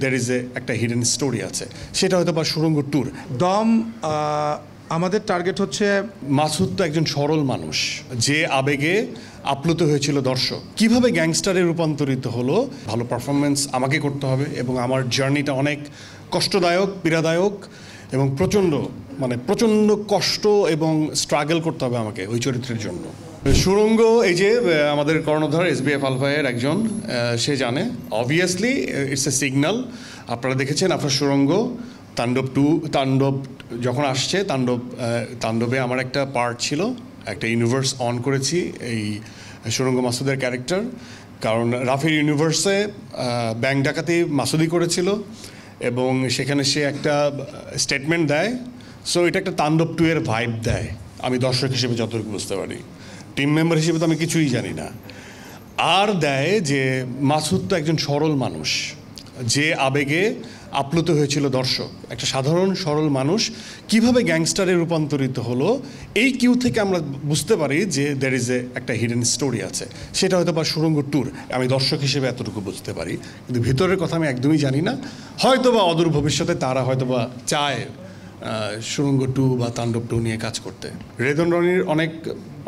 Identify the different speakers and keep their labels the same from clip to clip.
Speaker 1: There is একটা hidden story আছে, সেটা হয়তো বা সুড়ঙ্গ ট্যুর।
Speaker 2: দম আমাদের টার্গেট হচ্ছে,
Speaker 1: মাসুদ তো একজন সরল মানুষ, যে আবেগে আপ্লুত হয়েছিল দর্শক, কিভাবে গ্যাংস্টারে রূপান্তরিত হলো। ভালো পারফরমেন্স আমাকে করতে হবে এবং আমার জার্নিটা অনেক কষ্টদায়ক, পীড়াদায়ক এবং প্রচণ্ড কষ্ট এবং স্ট্রাগল করতে হবে আমাকে ওই চরিত্রের জন্য। সুড়ঙ্গ, এই যে আমাদের কর্ণধার SBF আলফায়ের একজন, সে জানে অবভিয়াসলি ইটস এ সিগন্যাল। আপনারা দেখেছেন আপনার সুড়ঙ্গ, তাণ্ডব যখন আসছে, তাণ্ডবে আমার একটা পার্ট ছিল, একটা ইউনিভার্স অন করেছি এই সুড়ঙ্গ মাসুদের ক্যারেক্টার। কারণ রাফির ইউনিভার্সে ব্যাংক ডাকাতি মাসুদি করেছিল এবং সেখানে সে একটা স্টেটমেন্ট দেয়। সো এটা একটা তাণ্ডব 2 এর ভাইব দেয়, আমি দর্শক হিসেবে যতটুকু বুঝতে পারি। টিম মেম্বার হিসেবে তো আমি কিছুই জানি না। আর দেয় যে মাসুদ তো একজন সরল মানুষ, যে আবেগে আপ্লুত হয়েছিল দর্শক, একটা সাধারণ সরল মানুষ কিভাবে গ্যাংস্টারে রূপান্তরিত হলো। এই কিউ থেকে আমরা বুঝতে পারি যে দ্যার ইজ একটা হিডেন স্টোরি আছে, সেটা হয়তো বা সুড়ঙ্গ ট্যুর, আমি দর্শক হিসেবে এতটুকু বুঝতে পারি। কিন্তু ভিতরের কথা আমি একদমই জানি না। হয়তো বা অদূর ভবিষ্যতে তারা হয়তো বা চায় সুড়ঙ্গ 2 বা তাণ্ডব 2 নিয়ে কাজ করতে। রেদন রনির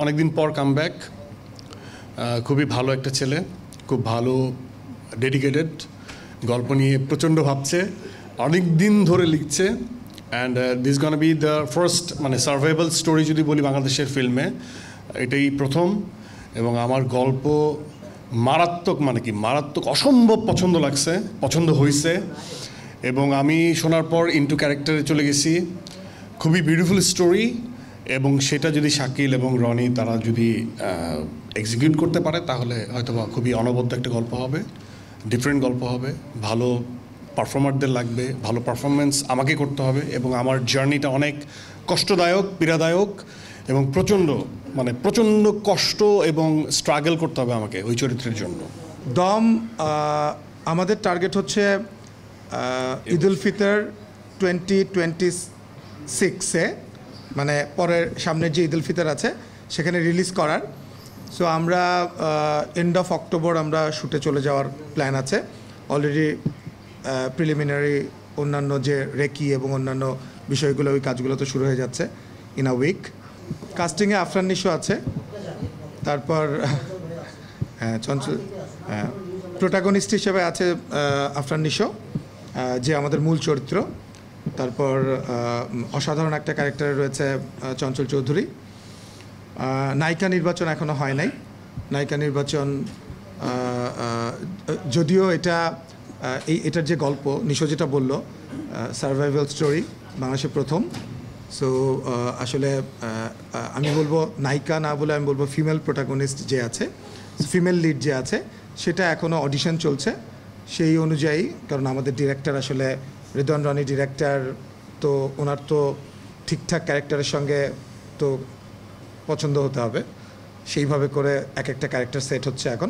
Speaker 1: অনেকদিন পর কামব্যাক, খুবই ভালো একটা ছেলে, খুব ভালো ডেডিকেটেড, গল্প নিয়ে প্রচণ্ড ভাবছে, অনেক দিন ধরে লিখছে। And this গনা B the first survival story যদি বলি বাংলাদেশের ফিল্মে, এটাই প্রথম। এবং আমার গল্প মারাত্মক অসম্ভব পছন্দ হয়েছে এবং আমি শোনার পর ইনটু ক্যারেক্টারে চলে গেছি। খুবই বিউটিফুল স্টোরি এবং সেটা যদি শাকিল এবং রনি তারা যদি এক্সিকিউট করতে পারে তাহলে হয়তো বা খুবই অনবদ্য একটা গল্প হবে, ডিফারেন্ট গল্প হবে। ভালো পারফর্মারদের লাগবে, ভালো পারফরমেন্স আমাকে করতে হবে এবং আমার জার্নিটা অনেক কষ্টদায়ক, পীড়াদায়ক এবং প্রচণ্ড কষ্ট এবং স্ট্রাগল করতে হবে আমাকে ওই চরিত্রের জন্য।
Speaker 2: দম আমাদের টার্গেট হচ্ছে ঈদুল ফিতর 2026-এ, পরের সামনের যে ঈদুল ফিতর আছে সেখানে রিলিজ করার। সো আমরা এন্ড অফ অক্টোবর আমরা শ্যুটে চলে যাওয়ার প্ল্যান আছে। অলরেডি প্রিলিমিনারি অন্যান্য যে রেকি এবং অন্যান্য বিষয়গুলো, ওই কাজগুলো তো শুরু হয়ে যাচ্ছে ইন আ উইক। কাস্টিংয়ে আফরান নিশো আছে, তারপর চঞ্চল প্রোটাগনিস্ট হিসেবে আছে আফরান নিশো, যে আমাদের মূল চরিত্র। তারপর অসাধারণ একটা ক্যারেক্টারে রয়েছে চঞ্চল চৌধুরী। নায়িকা নির্বাচন এখনও হয় নাই। নায়িকা নির্বাচন, যদিও এটার যে গল্প নিশো যেটা বললো, সার্ভাইভাল স্টোরি, বাংলাদেশে প্রথম। সো আসলে আমি বলবো নায়িকা না বলে আমি বলবো ফিমেল প্রোটাগনিস্ট যে আছে, ফিমেল লিড যে আছে, সেটা এখনও অডিশন চলছে। সেই অনুযায়ী, কারণ আমাদের ডিরেক্টর আসলে রেদওয়ান রনি ডিরেক্টর, তো ওনার তো ঠিকঠাক ক্যারেক্টারের সঙ্গে তো পছন্দ হতে হবে, সেইভাবে করে এক একটা ক্যারেক্টার সেট হচ্ছে এখন।